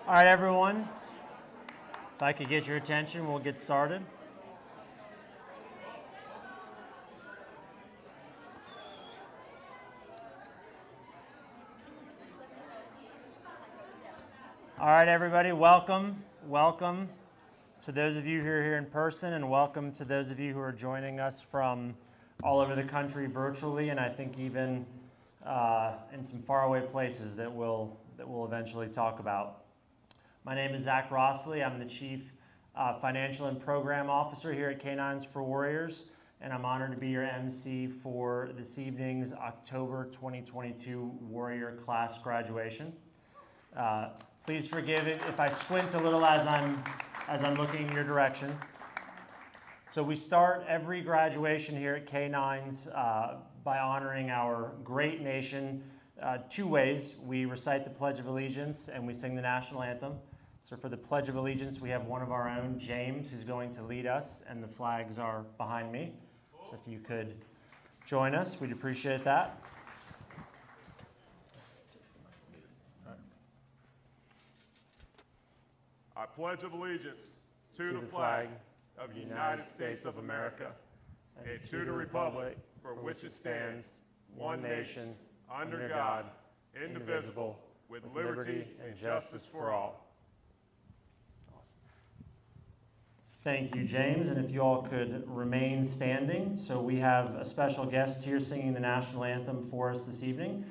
All right, everyone. If I could get your attention, we'll get started. All right, everybody, welcome. Welcome to those of you who are here in person, and welcome to those of you who are joining us from all over the country virtually, and I think even in some faraway places that we'll eventually talk about. My name is Zach Rossley. I'm the Chief Financial and Program Officer here at K9s For Warriors, and I'm honored to be your MC for this evening's October 2022 Warrior Class graduation. Please forgive it if I squint a little as I'm looking in your direction. So we start every graduation here at K9s by honoring our great nation two ways. We recite the Pledge of Allegiance and we sing the national anthem. So for the Pledge of Allegiance, we have one of our own, James, who's going to lead us, and the flags are behind me. So if you could join us, we'd appreciate that. I pledge of allegiance to the flag of the United States of America and to the republic for which it stands, one nation, under God, indivisible, with liberty and justice for all. Thank you, James, and if you all could remain standing. So we have a special guest here singing the national anthem for us this evening.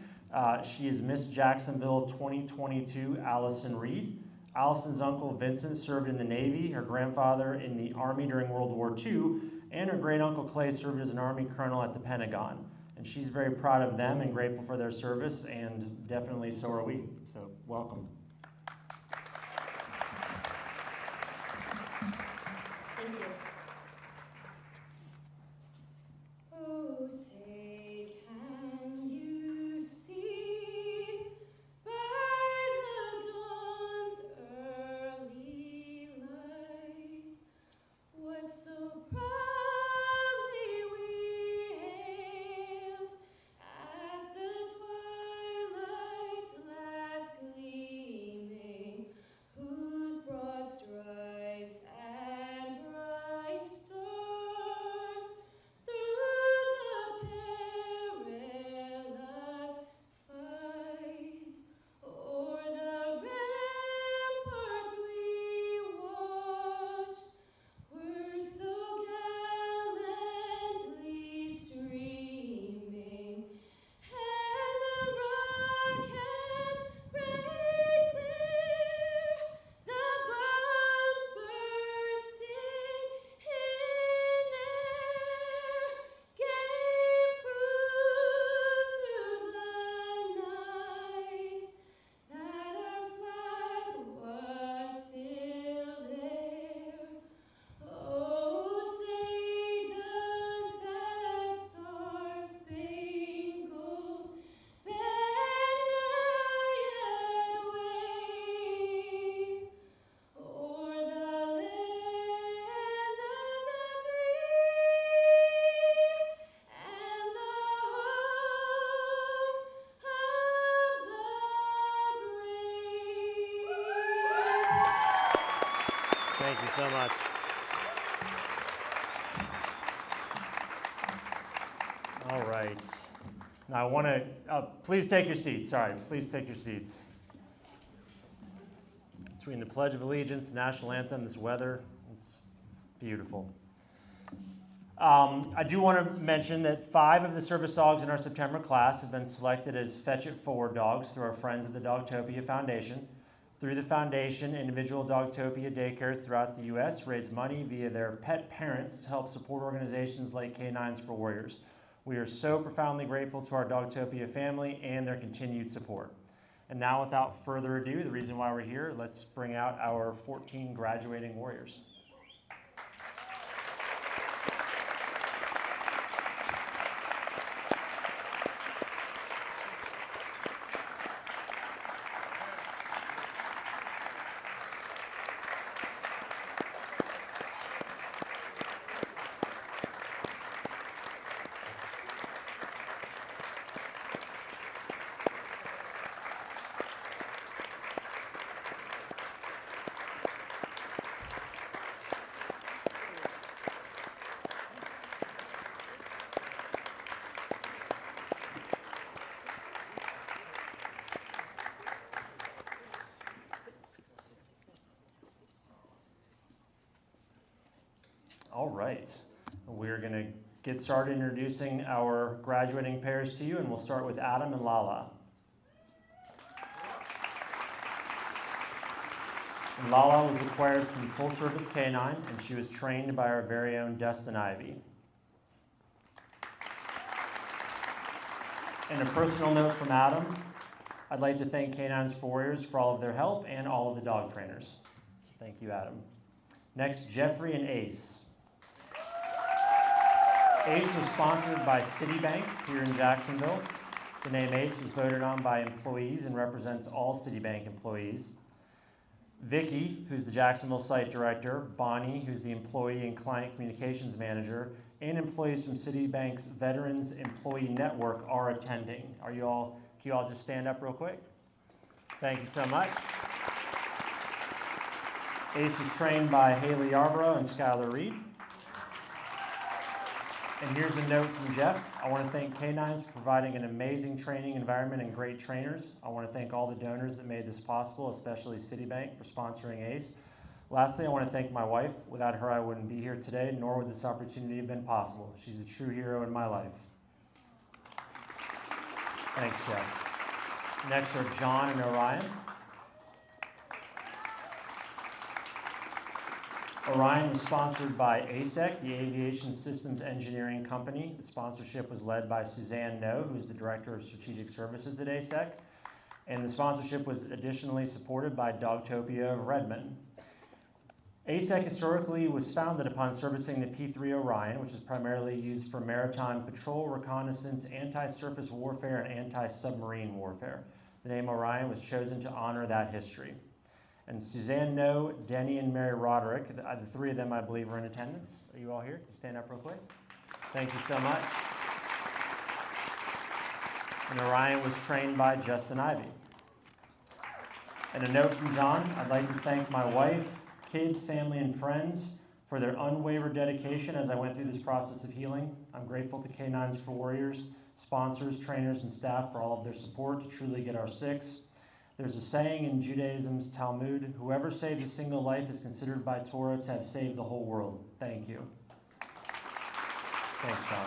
She is Miss Jacksonville 2022 Allison Reed. Allison's uncle Vincent served in the Navy, her grandfather in the Army during World War II, and her great uncle Clay served as an Army colonel at the Pentagon. And she's very proud of them and grateful for their service, and definitely so are we. So welcome. Thank you so much. All right. Now I want to, please take your seats. Sorry, please take your seats. Between the Pledge of Allegiance, the national anthem, this weather, it's beautiful. I do want to mention that 5 of the service dogs in our September class have been selected as Fetch It Forward dogs through our friends at the Dogtopia Foundation. Through the foundation, individual Dogtopia daycares throughout the U.S. raise money via their pet parents to help support organizations like K9s For Warriors. We are so profoundly grateful to our Dogtopia family and their continued support. And now, without further ado, the reason why we're here, let's bring out our 14 graduating warriors. All right. We're going to get started introducing our graduating pairs to you, and we'll start with Adam and Lala. And Lala was acquired from Full Service K9, and she was trained by our very own Dustin Ivy. And a personal note from Adam, I'd like to thank K9s For Warriors for all of their help and all of the dog trainers. Thank you, Adam. Next, Geoffrey and Ace. Ace was sponsored by Citibank here in Jacksonville. The name Ace was voted on by employees and represents all Citibank employees. Vicky, who's the Jacksonville site director, Bonnie, who's the employee and client communications manager, and employees from Citibank's Veterans Employee Network are attending. Can you all just stand up real quick? Thank you so much. Ace was trained by Haley Yarborough and Skylar Reed. And here's a note from Jeff. I want to thank K9s for providing an amazing training environment and great trainers. I want to thank all the donors that made this possible, especially Citibank for sponsoring Ace. Lastly, I want to thank my wife. Without her, I wouldn't be here today, nor would this opportunity have been possible. She's a true hero in my life. Thanks, Jeff. Next are John and Orion. Orion was sponsored by ASEC, the Aviation Systems Engineering Company. The sponsorship was led by Suzanne No, who's the Director of Strategic Services at ASEC. And the sponsorship was additionally supported by Dogtopia of Redmond. ASEC historically was founded upon servicing the P-3 Orion, which is primarily used for maritime patrol, reconnaissance, anti-surface warfare, and anti-submarine warfare. The name Orion was chosen to honor that history. And Suzanne No, Denny, and Mary Roderick, the three of them, I believe, are in attendance. Are you all here? Can you stand up real quick? Thank you so much. And Orion was trained by Justin Ivy. And a note from John, I'd like to thank my wife, kids, family, and friends for their unwavering dedication as I went through this process of healing. I'm grateful to K9s For Warriors, sponsors, trainers, and staff for all of their support to truly get our six. There's a saying in Judaism's Talmud, whoever saves a single life is considered by Torah to have saved the whole world. Thank you. Thanks, John.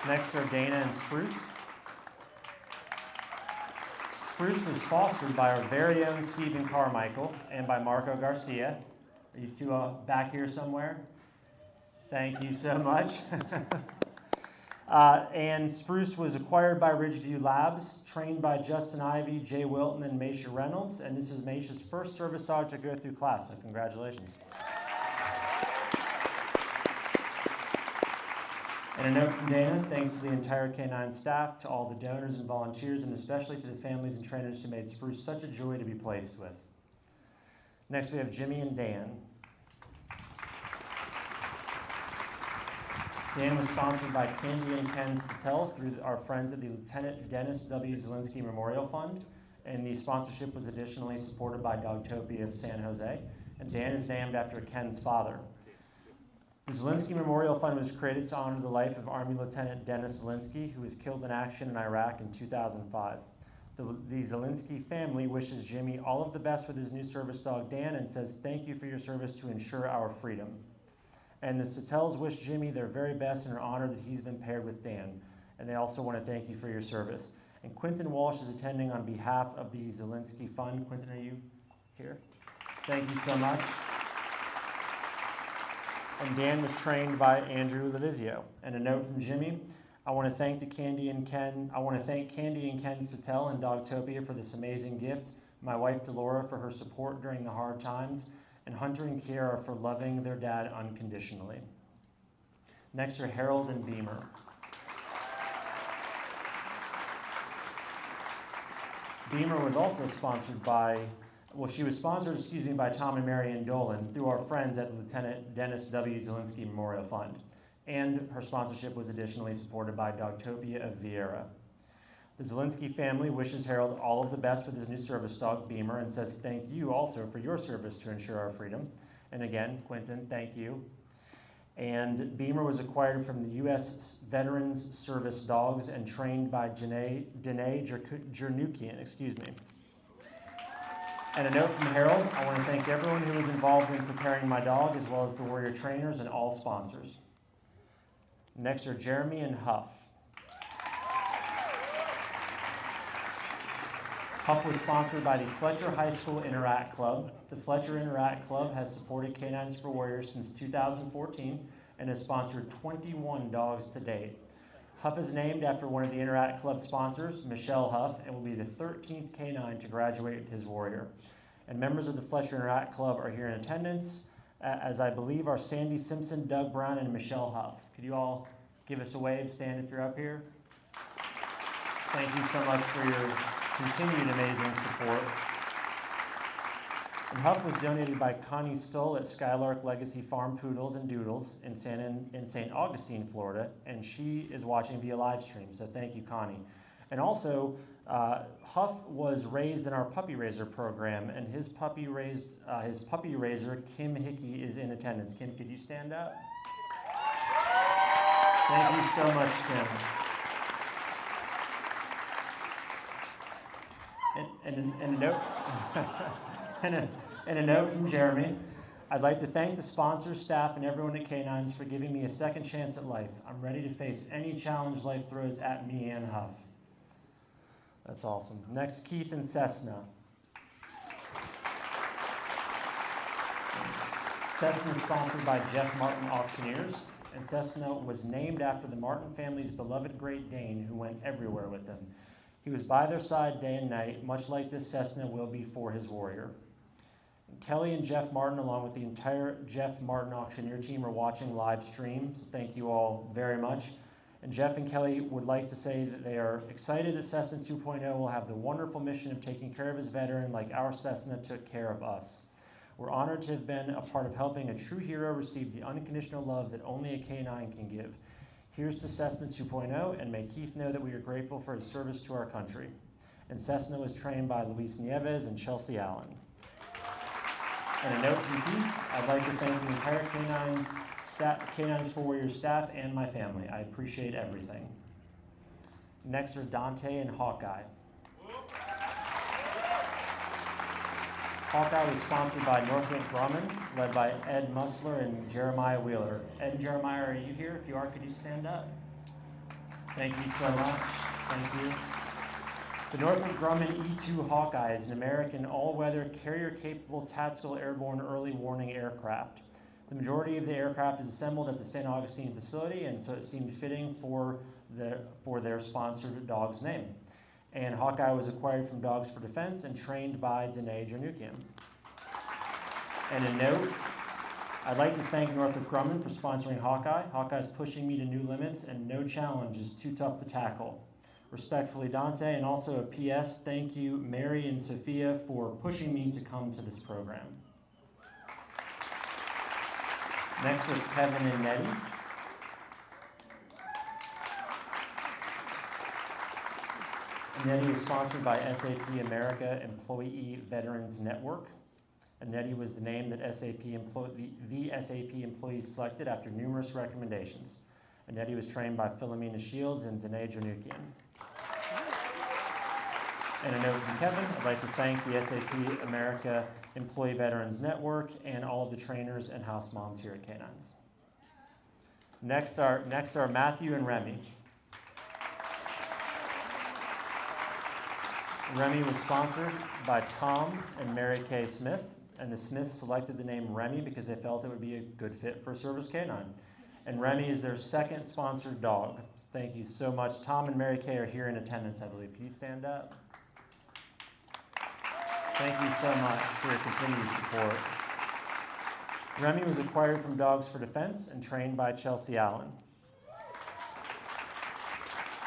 Next are Dana and Spruce. Spruce was fostered by our very own Stephen Carmichael and by Marco Garcia. Are you two back here somewhere? Thank you so much. And Spruce was acquired by Ridgeview Labs, trained by Justin Ivy, Jay Wilton, and Maisha Reynolds. And this is Maisha's first service dog to go through class, so congratulations. And a note from Dana, thanks to the entire K9 staff, to all the donors and volunteers, and especially to the families and trainers who made Spruce such a joy to be placed with. Next we have Jimmy and Dan. Dan was sponsored by Candy and Ken Sattel through our friends at the Lieutenant Dennis W. Zielinski Memorial Fund, and the sponsorship was additionally supported by Dogtopia of San Jose, and Dan is named after Ken's father. The Zielinski Memorial Fund was created to honor the life of Army Lieutenant Dennis Zielinski, who was killed in action in Iraq in 2005. The Zielinski family wishes Jimmy all of the best with his new service dog, Dan, and says thank you for your service to ensure our freedom. And the Sattels wish Jimmy their very best and are honored that he's been paired with Dan. And they also want to thank you for your service. And Quentin Walsh is attending on behalf of the Zielinski Fund. Quentin, are you here? Thank you so much. And Dan was trained by Andrew Levizio. And a note from Jimmy, I want to thank Candy and Ken Sattel and Dogtopia for this amazing gift, my wife Delora for her support during the hard times, and Hunter and Kiara for loving their dad unconditionally. Next are Harold and Beamer. Beamer was also sponsored by, she was sponsored, by Tom and Marion Dolan through our friends at Lieutenant Dennis W. Zielinski Memorial Fund. And her sponsorship was additionally supported by Dogtopia of Vieira. The Zielinski family wishes Harold all of the best with his new service dog, Beamer, and says thank you also for your service to ensure our freedom. And again, Quentin, thank you. And Beamer was acquired from the U.S. Veterans Service Dogs and trained by Danae Jernukian, And a note from Harold, I want to thank everyone who was involved in preparing my dog, as well as the Warrior trainers and all sponsors. Next are Jeremy and Huff. Huff was sponsored by the Fletcher High School Interact Club. The Fletcher Interact Club has supported K9s For Warriors since 2014 and has sponsored 21 dogs to date. Huff is named after one of the Interact Club sponsors, Michelle Huff, and will be the 13th K9 to graduate with his Warrior. And members of the Fletcher Interact Club are here in attendance, as I believe are Sandy Simpson, Doug Brown, and Michelle Huff. Could you all give us a wave, stand if you're up here? Thank you so much for your continued amazing support. And Huff was donated by Connie Stoll at Skylark Legacy Farm Poodles and Doodles in St. Augustine, Florida, and she is watching via live stream, so thank you, Connie. And also, Huff was raised in our puppy raiser program, and his puppy raiser, Kim Hickey, is in attendance. Kim, could you stand up? Thank you so much, Kim. And a note, and a note from Jeremy. I'd like to thank the sponsors, staff, and everyone at K9s for giving me a second chance at life. I'm ready to face any challenge life throws at me and Huff. That's awesome. Next, Keith and Cessna. Cessna is sponsored by Jeff Martin Auctioneers, and Cessna was named after the Martin family's beloved Great Dane who went everywhere with them. He was by their side day and night, much like this Cessna will be for his Warrior. And Kelly and Jeff Martin, along with the entire Jeff Martin Auctioneer team, are watching live stream, so thank you all very much. And Jeff and Kelly would like to say that they are excited that Cessna 2.0 will have the wonderful mission of taking care of his veteran like our Cessna took care of us. We're honored to have been a part of helping a true hero receive the unconditional love that only a K9 can give. Here's to Cessna 2.0, and may Keith know that we are grateful for his service to our country. And Cessna was trained by Luis Nieves and Chelsea Allen. And a note from Keith, I'd like to thank the entire K9s For Warriors staff and my family. I appreciate everything. Next are Dante and Hawkeye. Hawkeye was sponsored by Northrop Grumman, led by Ed Musler and Jeremiah Wheeler. Ed and Jeremiah, are you here? If you are, could you stand up? Thank you so much. Thank you. The Northrop Grumman E-2 Hawkeye is an American all-weather, carrier-capable tactical airborne early warning aircraft. The majority of the aircraft is assembled at the St. Augustine facility, and so it seemed fitting for their sponsored dog's name. And Hawkeye was acquired from Dogs for Defense and trained by Danae Jernukian. And a note, I'd like to thank Northrop Grumman for sponsoring Hawkeye. Hawkeye's pushing me to new limits, and no challenge is too tough to tackle. Respectfully, Dante, and also a PS, thank you, Mary and Sophia, for pushing me to come to this program. Next are Kevin and Nettie. Nettie was sponsored by SAP America Employee Veterans Network. And Nettie was the name that the SAP employees selected after numerous recommendations. And Nettie was trained by Philomena Shields and Danae Jernukian. And a note from Kevin, I'd like to thank the SAP America Employee Veterans Network and all of the trainers and house moms here at K9s. Next are Matthew and Remi. Remi was sponsored by Tom and Mary Kay Smith, and the Smiths selected the name Remi because they felt it would be a good fit for a service K9. And Remi is their second sponsored dog. Thank you so much. Tom and Mary Kay are here in attendance, I believe. Can you stand up? Thank you so much for your continued support. Remi was acquired from Dogs for Defense and trained by Chelsea Allen.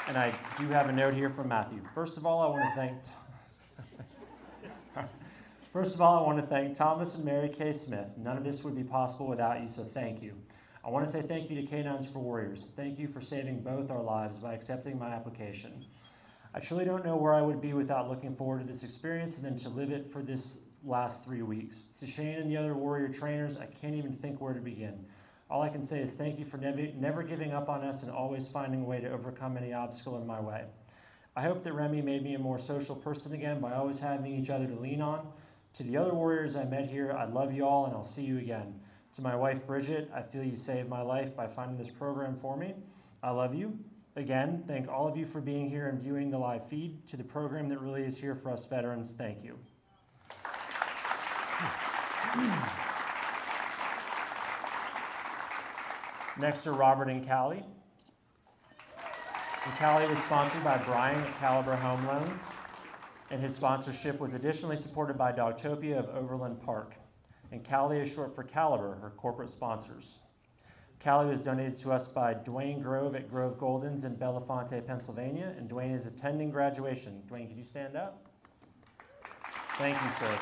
And I do have a note here from Matthew. First of all, I want to thank Thomas and Mary Kay Smith. None of this would be possible without you, so thank you. I want to say thank you to K9s For Warriors. Thank you for saving both our lives by accepting my application. I truly don't know where I would be without looking forward to this experience and then to live it for this last 3 weeks. To Shane and the other Warrior trainers, I can't even think where to begin. All I can say is thank you for never giving up on us and always finding a way to overcome any obstacle in my way. I hope that Remi made me a more social person again by always having each other to lean on. To the other warriors I met here, I love you all and I'll see you again. To my wife, Bridget, I feel you saved my life by finding this program for me. I love you. Again, thank all of you for being here and viewing the live feed. To the program that really is here for us veterans, thank you. Next are Robert and Cali. And Cali was sponsored by Brian at Caliber Home Loans, and his sponsorship was additionally supported by Dogtopia of Overland Park. And Cali is short for Caliber, her corporate sponsors. Cali was donated to us by Dwayne Grove at Grove Goldens in Belafonte, Pennsylvania, and Dwayne is attending graduation. Dwayne, could you stand up? Thank you, sir.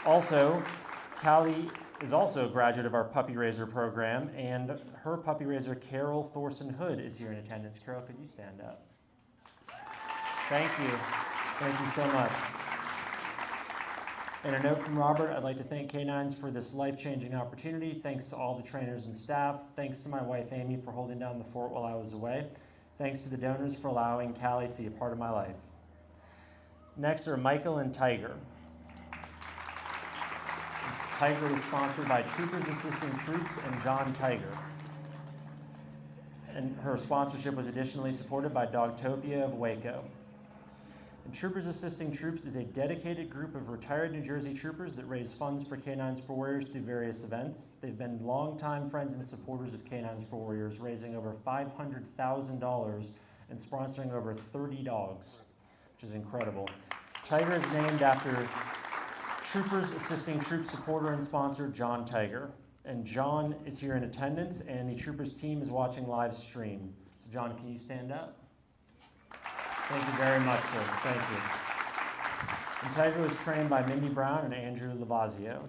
Also, Cali is also a graduate of our puppy raiser program, and her puppy raiser, Carol Thorson Hood, is here in attendance. Carol, could you stand up? Thank you. Thank you so much. And a note from Robert, I'd like to thank K9s for this life-changing opportunity. Thanks to all the trainers and staff. Thanks to my wife, Amy, for holding down the fort while I was away. Thanks to the donors for allowing Cali to be a part of my life. Next are Michael and Tiger. Tiger is sponsored by Troopers Assisting Troops and John Tiger. And her sponsorship was additionally supported by Dogtopia of Waco. And Troopers Assisting Troops is a dedicated group of retired New Jersey troopers that raise funds for K9s For Warriors through various events. They've been longtime friends and supporters of K9s For Warriors, raising over $500,000 and sponsoring over 30 dogs, which is incredible. Tiger is named after Troopers Assisting Troops supporter and sponsor John Tiger. And John is here in attendance, and the Troopers team is watching live stream. So John, can you stand up? Thank you very much, sir. Thank you. And Tiger was trained by Mindy Brown and Andrew Lavazio.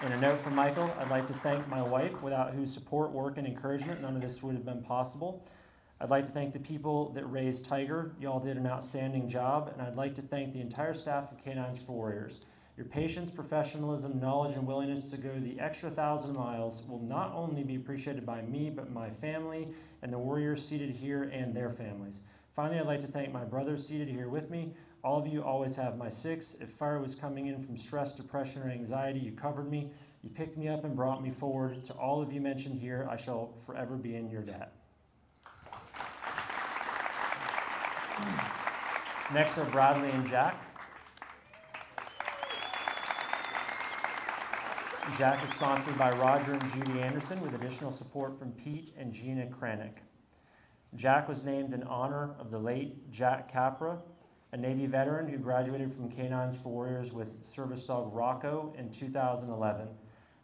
And a note from Michael, I'd like to thank my wife, without whose support, work, and encouragement, none of this would have been possible. I'd like to thank the people that raised Tiger. Y'all did an outstanding job, and I'd like to thank the entire staff of K9s For Warriors. Your patience, professionalism, knowledge, and willingness to go the extra 1,000 miles will not only be appreciated by me, but my family and the warriors seated here and their families. Finally, I'd like to thank my brothers seated here with me. All of you always have my six. If fire was coming in from stress, depression, or anxiety, you covered me. You picked me up and brought me forward. To all of you mentioned here, I shall forever be in your debt. Next are Bradley and Jack. Jack is sponsored by Roger and Judy Anderson with additional support from Pete and Gina Kranick. Jack was named in honor of the late Jack Capra, a Navy veteran who graduated from K9s For Warriors with service dog Rocco in 2011.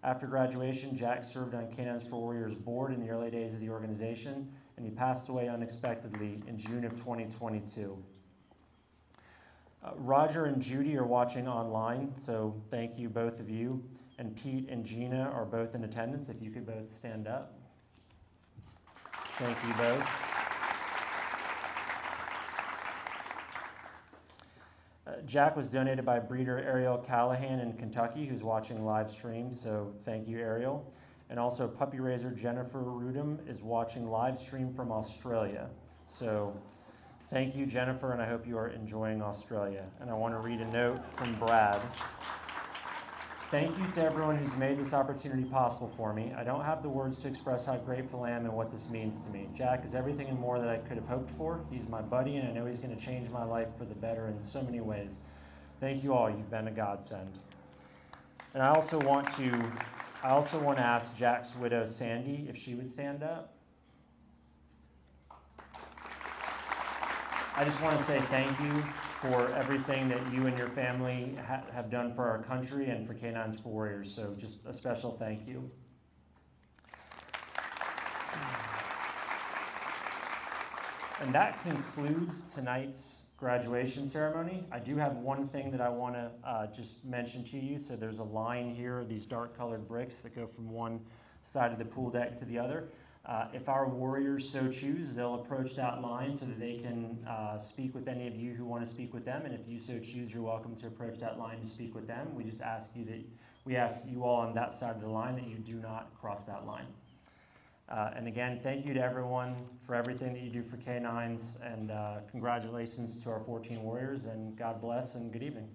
After graduation, Jack served on K9s For Warriors board in the early days of the organization, and he passed away unexpectedly in June of 2022. Roger and Judy are watching online, so thank you, both of you. And Pete and Gina are both in attendance. If you could both stand up. Thank you both. Jack was donated by breeder Ariel Callahan in Kentucky, who's watching live stream, so thank you, Ariel. And also puppy raiser Jennifer Rudum is watching live stream from Australia. So thank you, Jennifer, and I hope you are enjoying Australia. And I want to read a note from Brad. Thank you to everyone who's made this opportunity possible for me. I don't have the words to express how grateful I am and what this means to me. Jack is everything and more that I could have hoped for. He's my buddy, and I know he's going to change my life for the better in so many ways. Thank you all. You've been a godsend. And I also want to ask Jack's widow, Sandy, if she would stand up. I just want to say thank you for everything that you and your family have done for our country and for K9s For Warriors. So just a special thank you. And that concludes tonight's graduation ceremony. I do have one thing that I want to just mention to you. So there's a line here, these dark colored bricks that go from one side of the pool deck to the other. If our warriors so choose, they'll approach that line so that they can speak with any of you who want to speak with them. And if you so choose, you're welcome to approach that line to speak with them. We ask you all on that side of the line that you do not cross that line. And again, thank you to everyone for everything that you do for K9s, and congratulations to our 14 Warriors, and God bless and good evening.